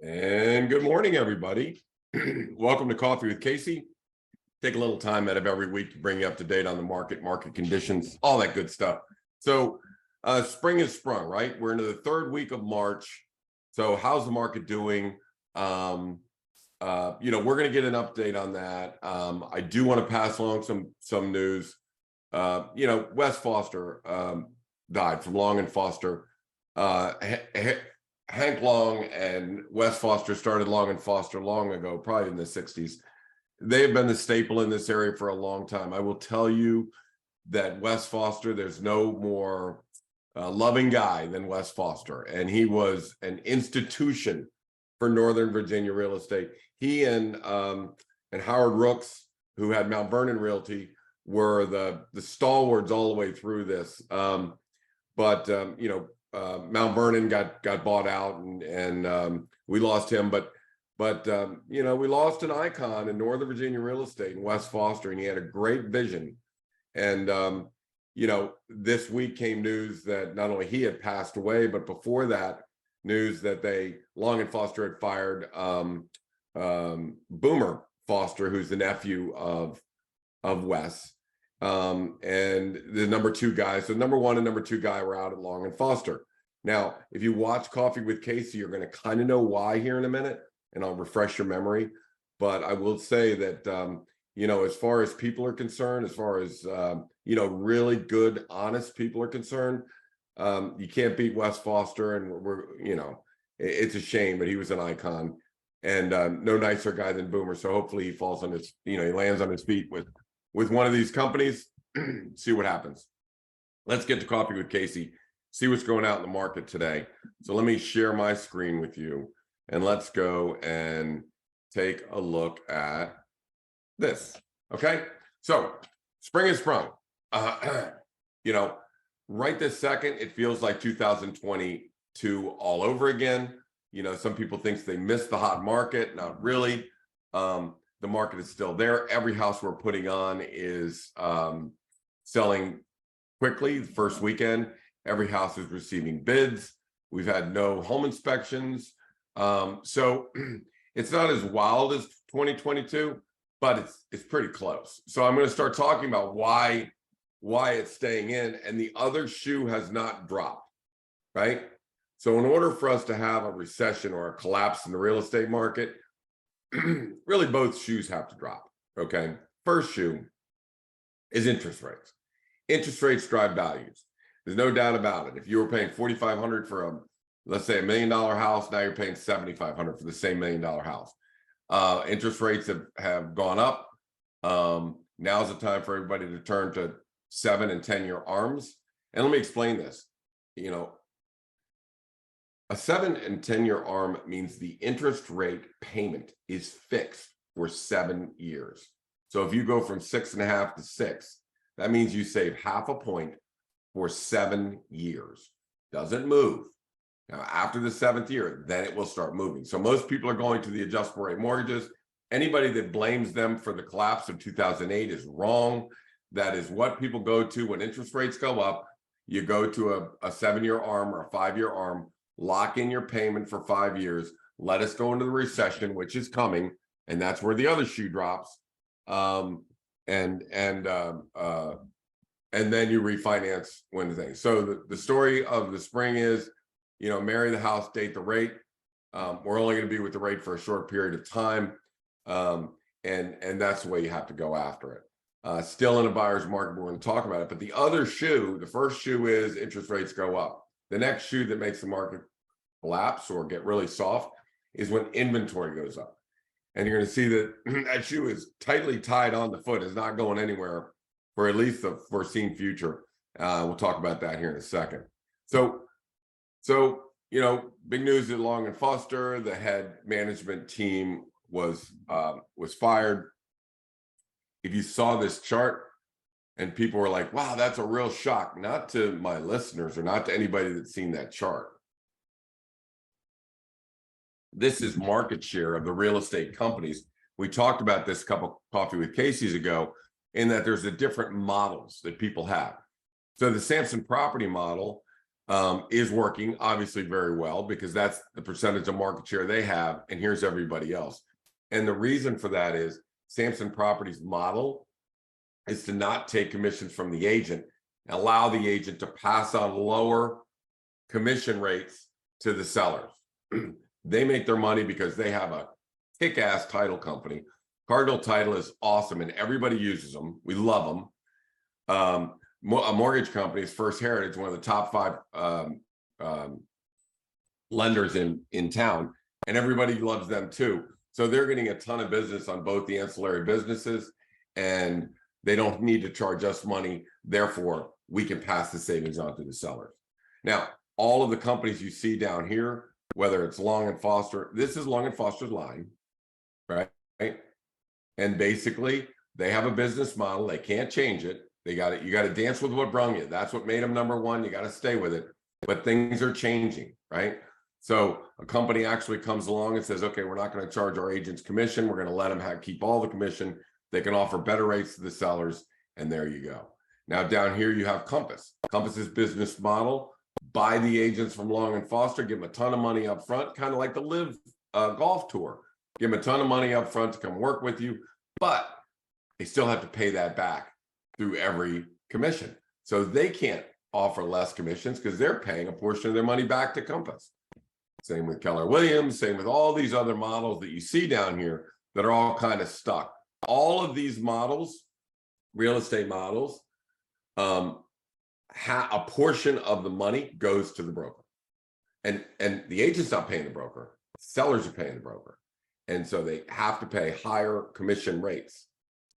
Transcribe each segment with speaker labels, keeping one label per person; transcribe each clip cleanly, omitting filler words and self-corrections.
Speaker 1: And good morning, everybody. Welcome to Coffee with Casey. Take a little time out of every week to bring you up to date on the market conditions, all that good stuff. So spring is sprung, right? We're into the third week of March. So how's the market doing? We're going to get an update on that. I do want to pass along some news. Wes Foster died from Long and Foster. Hank Long and Wes Foster started Long and Foster long ago, probably in the 60s. They have been the staple in this area for a long time. I will tell you that Wes Foster, there's no more loving guy than Wes Foster. And he was an institution for Northern Virginia real estate. He and Howard Rooks, who had Mount Vernon Realty, were the stalwarts all the way through this. Mount Vernon got bought out and we lost him, but we lost an icon in Northern Virginia real estate in Wes Foster, and he had a great vision. And this week came news that not only he had passed away, but before that, news that Long and Foster had fired Boomer Foster, who's the nephew of Wes. And the number two guy, so number one and number two guy were out at Long and Foster. Now, if you watch Coffee with Casey, you're going to kind of know why here in a minute, and I'll refresh your memory. But I will say that, as far as people are concerned, as far as, really good, honest people are concerned, you can't beat Wes Foster. And it's a shame, but he was an icon and no nicer guy than Boomer. So hopefully he falls on his, he lands on his feet with one of these companies, see what happens. Let's get to Coffee with Casey, see what's going out in the market today. So let me share my screen with you and let's go and take a look at this. Okay, so spring is sprung. Right this second, it feels like 2022 all over again. Some people think they missed the hot market. Not really. The market is still there. Every house we're putting on is selling quickly. The first weekend, every house is receiving bids. We've had no home inspections. So it's not as wild as 2022, but it's pretty close. So I'm going to start talking about why it's staying in, and the other shoe has not dropped, right? So in order for us to have a recession or a collapse in the real estate market, really both shoes have to drop. Okay, first shoe is interest rates. Interest rates drive values. There's no doubt about it. If you were paying $4,500 for let's say $1 million house, now you're paying $7,500 for the same $1 million house. Interest rates have gone up. Now's the time for everybody to turn to 7 and 10-year ARMs. And let me explain this. A 7 and 10-year ARM means the interest rate payment is fixed for 7 years. So if you go from 6.5 to 6, that means you save half a point for 7 years. Doesn't move. Now, after the 7th year, then it will start moving. So most people are going to the adjustable rate mortgages. Anybody that blames them for the collapse of 2008 is wrong. That is what people go to when interest rates go up. You go to a 7-year ARM or a 5-year ARM, lock in your payment for 5 years, let us go into the recession, which is coming, and that's where the other shoe drops. And then you refinance when the thing. So the story of the spring is, marry the house, date the rate. We're only going to be with the rate for a short period of time. And that's the way you have to go after it. Still in a buyer's market, we're going to talk about it. But the other shoe, the first shoe is interest rates go up. The next shoe that makes the market collapse or get really soft is when inventory goes up. And you're going to see that that shoe is tightly tied on the foot, is not going anywhere for at least the foreseen future. We'll talk about that here in a second. So big news at Long and Foster. The head management team was fired. If you saw this chart and people were like, wow, that's a real shock, not to my listeners or not to anybody that's seen that chart. This is market share of the real estate companies. We talked about this a couple Coffee with Casey's ago, in that there's the different models that people have. So the Samson Property model is working obviously very well because that's the percentage of market share they have, and here's everybody else. And the reason for that is Samson Properties' model is to not take commissions from the agent, allow the agent to pass on lower commission rates to the sellers. They make their money because they have a kick-ass title company. Cardinal Title is awesome and everybody uses them. We love them. A mortgage company is First Heritage, one of the top 5 lenders in town, and everybody loves them too. So they're getting a ton of business on both the ancillary businesses, and they don't need to charge us money. Therefore, we can pass the savings on to the sellers. Now, all of the companies you see down here, whether it's Long and Foster, this is Long and Foster's line, right? And basically, they have a business model. They can't change it. You got to dance with what brung you. That's what made them #1. You got to stay with it. But things are changing, right? So a company actually comes along and says, okay, we're not going to charge our agents commission. We're going to let them keep all the commission. They can offer better rates to the sellers. And there you go. Now down here, you have Compass. Compass's business model: buy the agents from Long and Foster, give them a ton of money up front, kind of like the Live golf tour. Give them a ton of money up front to come work with you, but they still have to pay that back through every commission. So they can't offer less commissions because they're paying a portion of their money back to Compass. Same with Keller Williams, same with all these other models that you see down here that are all kind of stuck. All of these models, real estate models, a portion of the money goes to the broker. And the agent's not paying the broker, sellers are paying the broker. And so they have to pay higher commission rates.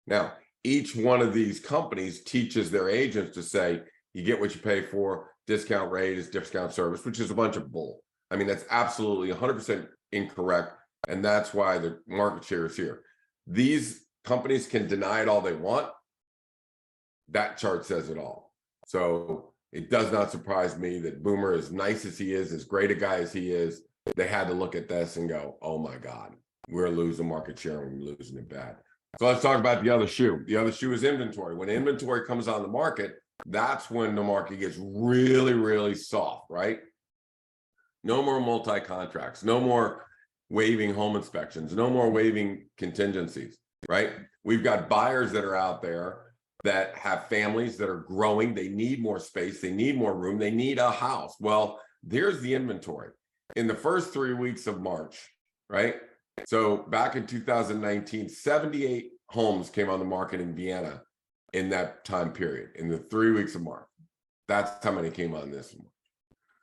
Speaker 1: Now, each one of these companies teaches their agents to say, you get what you pay for, discount rate is discount service, which is a bunch of bull. I mean, that's absolutely 100% incorrect. And that's why the market share is here. These companies can deny it all they want. That chart says it all. So it does not surprise me that Boomer, as nice as he is, as great a guy as he is, they had to look at this and go, oh my God, we're losing market share and we're losing it bad. So let's talk about the other shoe. The other shoe is inventory. When inventory comes on the market, that's when the market gets really, really soft, right? No more multi-contracts, no more waiving home inspections, no more waiving contingencies, right? We've got buyers that are out there that have families that are growing. They need more space. They need more room. They need a house. Well, there's the inventory. In the first 3 weeks of March, right? So back in 2019, 78 homes came on the market in Vienna in that time period, in the 3 weeks of March. That's how many came on this one.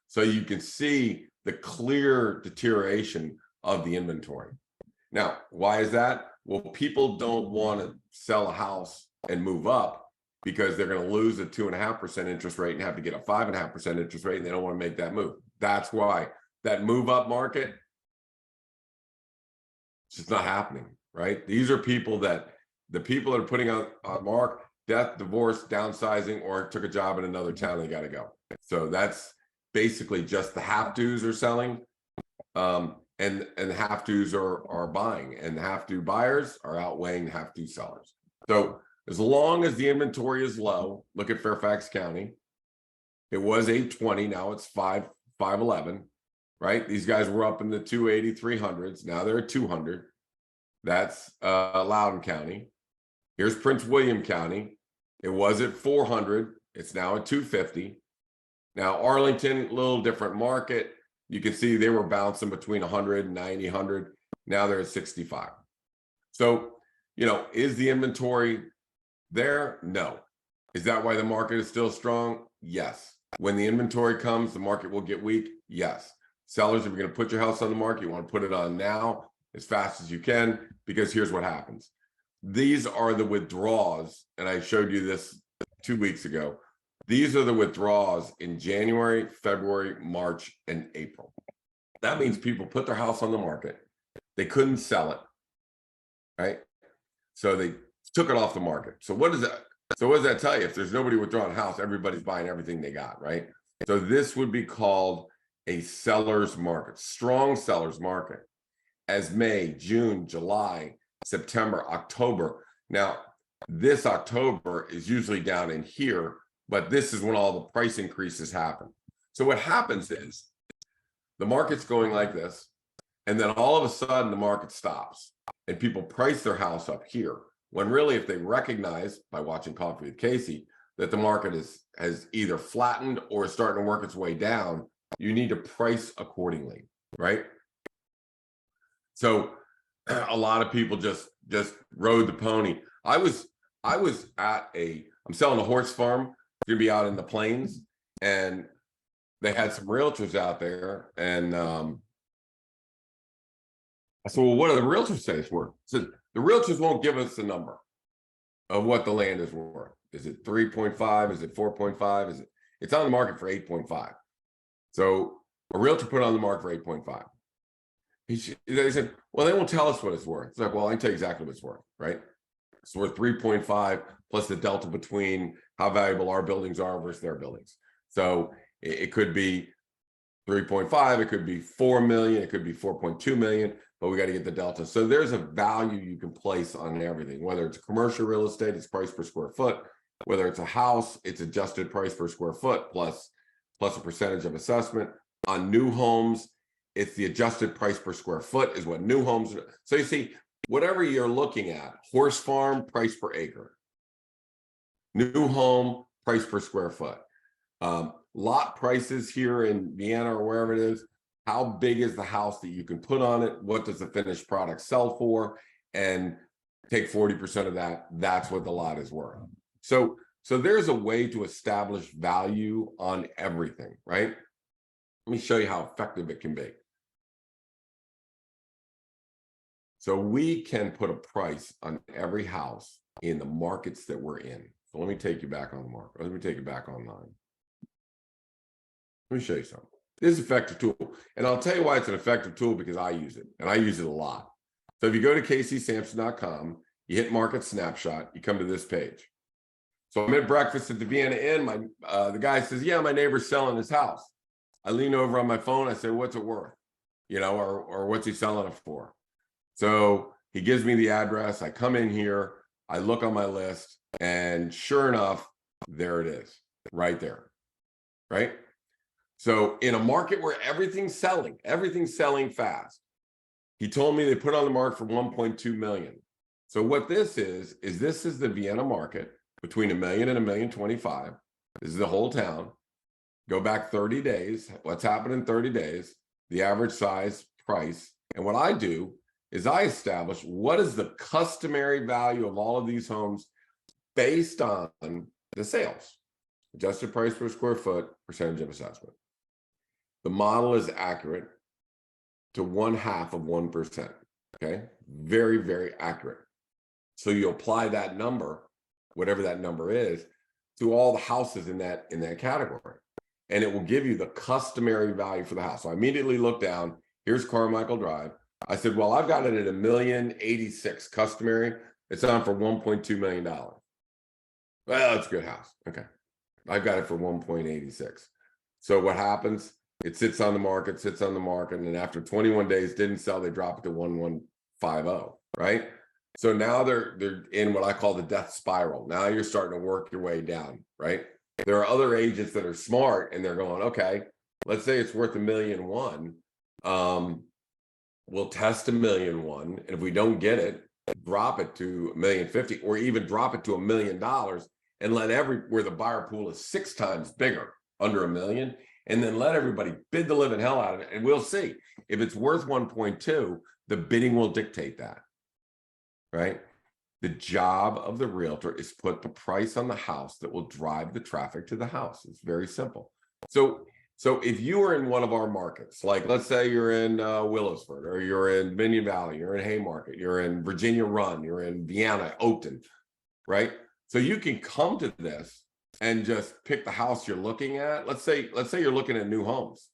Speaker 1: So you can see the clear deterioration of the inventory. Now, why is that? Well, people don't want to sell a house and move up because they're going to lose a 2.5% interest rate and have to get a 5.5% interest rate, and they don't want to make that move. That's why that move up market, it's just not happening, right? These are people that, the people that are putting on mark, death, divorce, downsizing, or took a job in another town, they got to go. So that's basically just the have-tos are selling, and the have-tos are buying, and the have-to buyers are outweighing the have-to sellers. So as long as the inventory is low, look at Fairfax County. It was 820, now it's 511, right? These guys were up in the 280, 300s. Now they're at 200. That's Loudoun County. Here's Prince William County. It was at 400. It's now at 250. Now Arlington, a little different market. You can see they were bouncing between 100 and 90, 100. Now they're at 65. So, you know, is the inventory there? No. Is that why the market is still strong? Yes. When the inventory comes, the market will get weak? Yes. Sellers, if you're going to put your house on the market, you want to put it on now as fast as you can, because here's what happens. These are the withdrawals, and I showed you this 2 weeks ago. These are the withdrawals in January, February, March, and April. That means people put their house on the market. They couldn't sell it, right? So they took it off the market. So what does that? So what does that tell you? If there's nobody withdrawing a house, everybody's buying everything they got, right? So this would be called a seller's market, strong seller's market, as May, June, July, September, October. Now, this October is usually down in here, but this is when all the price increases happen. So what happens is the market's going like this, and then all of a sudden the market stops and people price their house up here, when really if they recognize by watching Coffee with Casey that the market has either flattened or is starting to work its way down, you need to price accordingly, right? So a lot of people just rode the pony. I was at I'm selling a horse farm, gonna be out in the plains, and they had some realtors out there, and I said, well, what do the realtors say it's worth? I said, the realtors won't give us a number of what the land is worth. Is it 3.5? Is it 4.5? It's on the market for 8.5. So a realtor put it on the market for 8.5. They said, well, they won't tell us what it's worth. It's like, well, I can tell you exactly what it's worth, right? It's worth 3.5 plus the delta between how valuable our buildings are versus their buildings. So it could be 3.5, it could be 4 million, it could be 4.2 million, but we got to get the delta. So there's a value you can place on everything, whether it's commercial real estate, it's price per square foot, whether it's a house, it's adjusted price per square foot plus a percentage of assessment. On new homes, it's the adjusted price per square foot is what new homes are. So you see, whatever you're looking at, horse farm, price per acre, new home, price per square foot, lot prices here in Vienna or wherever it is, how big is the house that you can put on it? What does the finished product sell for? And take 40% of that, that's what the lot is worth. So there's a way to establish value on everything, right? Let me show you how effective it can be. So we can put a price on every house in the markets that we're in. So let me take you back on the market. Let me take you back online. Let me show you something. This is an effective tool. And I'll tell you why it's an effective tool, because I use it, and I use it a lot. So if you go to CaseySamson.com, you hit Market Snapshot, you come to this page. So I'm at breakfast at the Vienna Inn. The guy says, yeah, my neighbor's selling his house. I lean over on my phone. I say, what's it worth? You know, or what's he selling it for? So he gives me the address. I come in here, I look on my list, and sure enough, there it is, right there, right? So in a market where everything's selling fast, he told me they put on the market for 1.2 million. So what this is the Vienna market between 1 million and 1,025,000. This is the whole town. Go back 30 days. What's happened in 30 days, the average size, price. And what I do is I establish what is the customary value of all of these homes based on the sales. Adjusted price per square foot, percentage of assessment. The model is accurate to 0.5%. Okay, very, very accurate. So you apply that number, whatever that number is, to all the houses in that category, and it will give you the customary value for the house. So I immediately look down. Here's Carmichael Drive. I said, well, I've got it at $1,086,000 customary. It's on for $1.2 million. Well, it's a good house. Okay, I've got it for 1.86. So what happens? It sits on the market, and after 21 days didn't sell, they drop it to 1,150, right? So now they're in what I call the death spiral. Now you're starting to work your way down, right? There are other agents that are smart, and they're going, okay, let's say it's worth $1,000,001. We'll test $1,000,001, and if we don't get it, drop it to $1,050,000, or even drop it to $1 million, and let where the buyer pool is 6 times bigger, under $1 million. And then let everybody bid the living hell out of it. And we'll see. If it's worth 1.2, the bidding will dictate that, right? The job of the realtor is put the price on the house that will drive the traffic to the house. It's very simple. So if you are in one of our markets, like let's say you're in Willisford, or you're in Minion Valley, you're in Haymarket, you're in Virginia Run, you're in Vienna, Oakton, right? So you can come to this and just pick the house you're looking at. Let's say you're looking at new homes.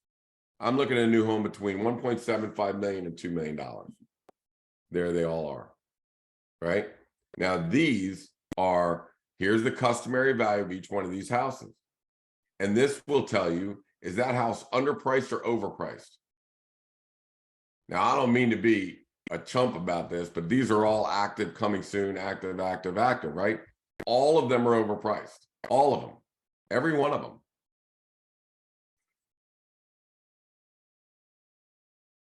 Speaker 1: I'm looking at a new home between 1.75 million and $2 million. There they all are, right? Now here's the customary value of each one of these houses. And this will tell you, is that house underpriced or overpriced? Now, I don't mean to be a chump about this, but these are all active, coming soon, active, right? All of them are overpriced. All of them, every one of them.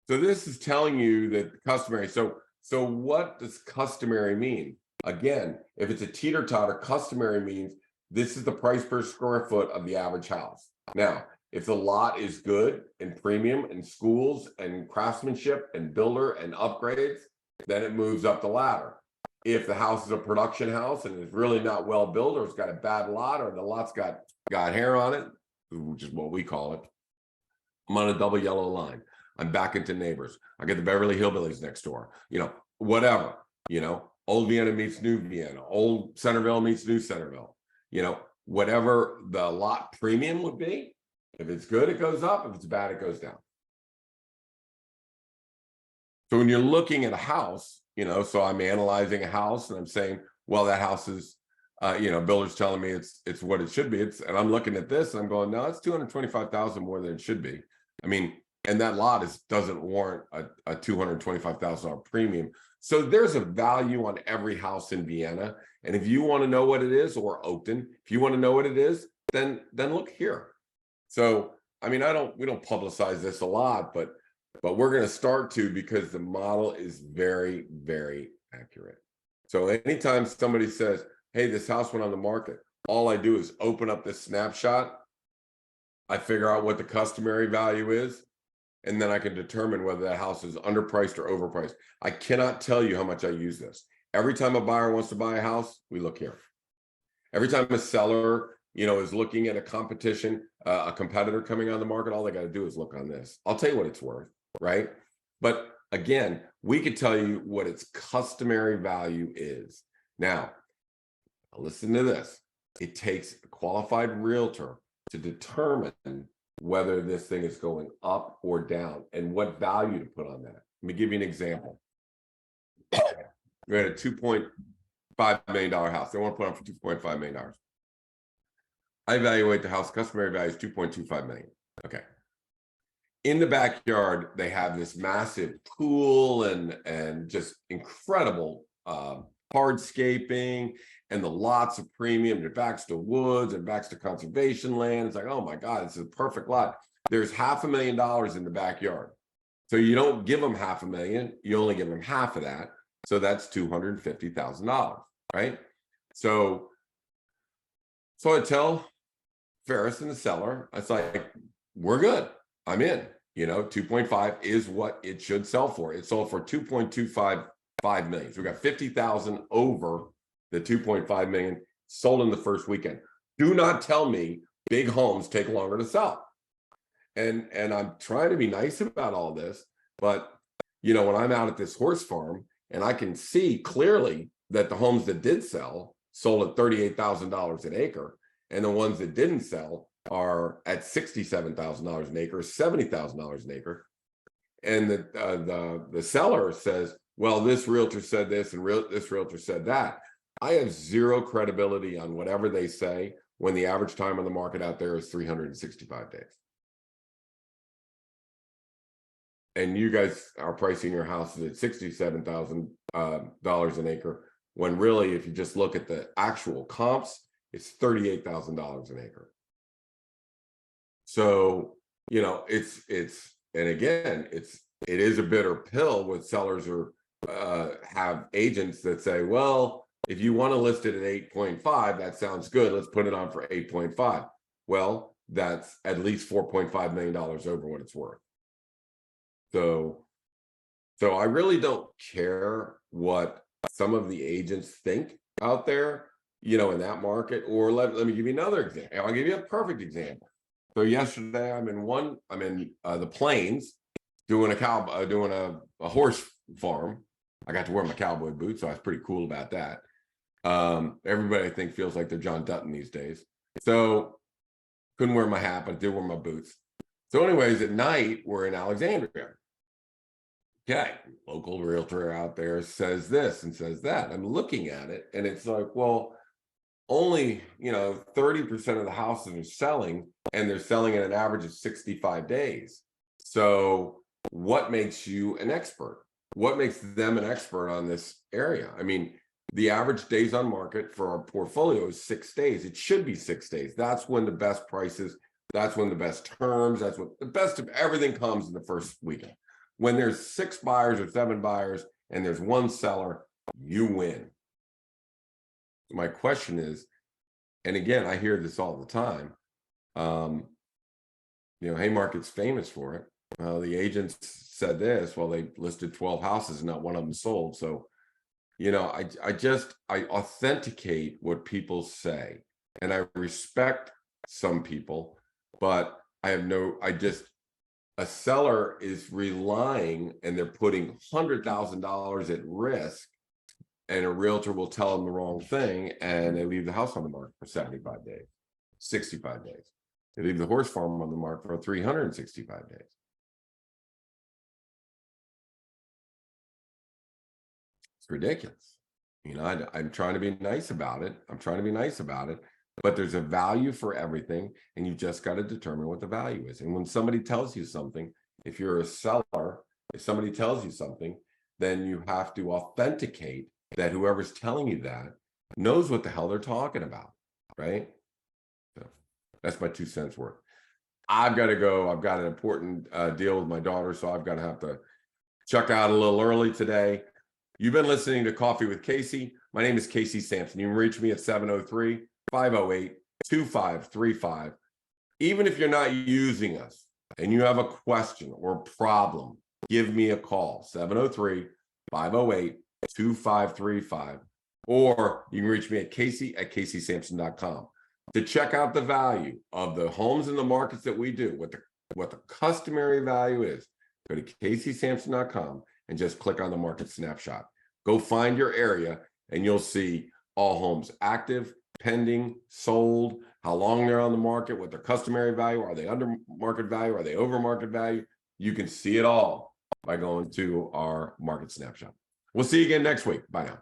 Speaker 1: So this is telling you that customary. So what does customary mean? Again, if it's a teeter-totter, customary means this is the price per square foot of the average house. Now, if the lot is good and premium and schools and craftsmanship and builder and upgrades, then it moves up the ladder. If the house is a production house and it's really not well built, or it's got a bad lot, or the lot's got hair on it, which is what we call it, I'm on a double yellow line. I'm back into neighbors. I get the Beverly Hillbillies next door, whatever, old Vienna meets new Vienna, old Centerville meets new Centerville, whatever the lot premium would be. If it's good, it goes up. If it's bad, it goes down. So when you're looking at a house, so I'm analyzing a house and I'm saying, well, that house is, builder's telling me it's what it should be. And I'm looking at this and I'm going, no, it's $225,000 more than it should be. I mean, and that lot doesn't warrant a $225,000 premium. So there's a value on every house in Vienna. And if you want to know what it is, or Oakton, if you want to know what it is, then look here. So, I mean, we don't publicize this a lot, but we're going to start to, because the model is very, very accurate. So anytime somebody says, hey, this house went on the market, all I do is open up this snapshot. I figure out what the customary value is, and then I can determine whether that house is underpriced or overpriced. I cannot tell you how much I use this. Every time a buyer wants to buy a house, we look here. Every time a seller, is looking at a competition, a competitor coming on the market, all they got to do is look on this. I'll tell you what it's worth, right? But again, we could tell you what its customary value is. Now, listen to this. It takes a qualified realtor to determine whether this thing is going up or down and what value to put on that. Let me give you an example. We're at a $2.5 million house. They want to put on for $2.5 million. I evaluate the house. Customary value is $2.25 million. Okay. In the backyard, they have this massive pool and just incredible hardscaping, and the lots of premium. It backs to woods and backs to conservation land. It's like, oh my God, it's a perfect lot. There's $500,000 in the backyard. So you don't give them $500,000, you only give them half of that. So that's $250,000, right? So I tell Ferris and the seller, it's like, we're good. I'm in. 2.5 is what it should sell for. It sold for $2.255 million. So we got 50,000 over the 2.5 million, sold in the first weekend. Do not tell me big homes take longer to sell. And I'm trying to be nice about all this, but when I'm out at this horse farm and I can see clearly that the homes that did sell sold at $38,000 an acre, and the ones that didn't sell are at $67,000 an acre, $70,000 an acre. And the seller says, well, this realtor said this and this realtor said that. I have zero credibility on whatever they say when the average time on the market out there is 365 days. And you guys are pricing your houses at $67,000 an acre, when really, if you just look at the actual comps, it's $38,000 an acre. So, and again, it is a bitter pill when sellers have agents that say, well, if you want to list it at 8.5, that sounds good. Let's put it on for 8.5. Well, that's at least $4.5 million over what it's worth. So I really don't care what some of the agents think out there, in that market. Or let me give you another example. I'll give you a perfect example. So yesterday I'm in the Plains doing a horse farm. I got to wear my cowboy boots, so I was pretty cool about that. Everybody I think feels like they're John Dutton these days. So couldn't wear my hat, but I did wear my boots. So anyways, at night we're in Alexandria. Okay, local realtor out there says this and says that. I'm looking at it and it's like, well, only 30% of the houses are selling, and they're selling at an average of 65 days. So what makes you an expert? What makes them an expert on this area? I mean, the average days on market for our portfolio is 6 days. It should be 6 days. That's when the best prices, that's when the best terms, that's when the best of everything comes in the first weekend. When there's 6 buyers or 7 buyers and there's 1 seller, you win. My question is, and again, I hear this all the time, Haymarket's famous for it. The agents said this, well, they listed 12 houses and not one of them sold. So, I authenticate what people say, and I respect some people, but a seller is relying and they're putting $100,000 at risk, and a realtor will tell them the wrong thing and they leave the house on the market for 75 days, 65 days. They leave the horse farm on the market for 365 days. It's ridiculous. I'm trying to be nice about it. But there's a value for everything, and you just got to determine what the value is. And when somebody tells you something, if you're a seller, if somebody tells you something, then you have to authenticate that whoever's telling you that knows what the hell they're talking about, right? So that's my 2 cents worth. I've got to go. I've got an important deal with my daughter, so I've got to have to check out a little early today. You've been listening to Coffee with Casey. My name is Casey Samson. You can reach me at 703-508-2535. Even if you're not using us and you have a question or problem, give me a call, 703-508-2535. Or you can reach me at casey@caseysamson.com. To check out the value of the homes in the markets that we do, what the customary value is, go to caseysamson.com and just click on the market snapshot. Go find your area and you'll see all homes active, pending, sold, how long they're on the market, what their customary value, are they under market value, are they over market value? You can see it all by going to our market snapshot. We'll see you again next week. Bye now.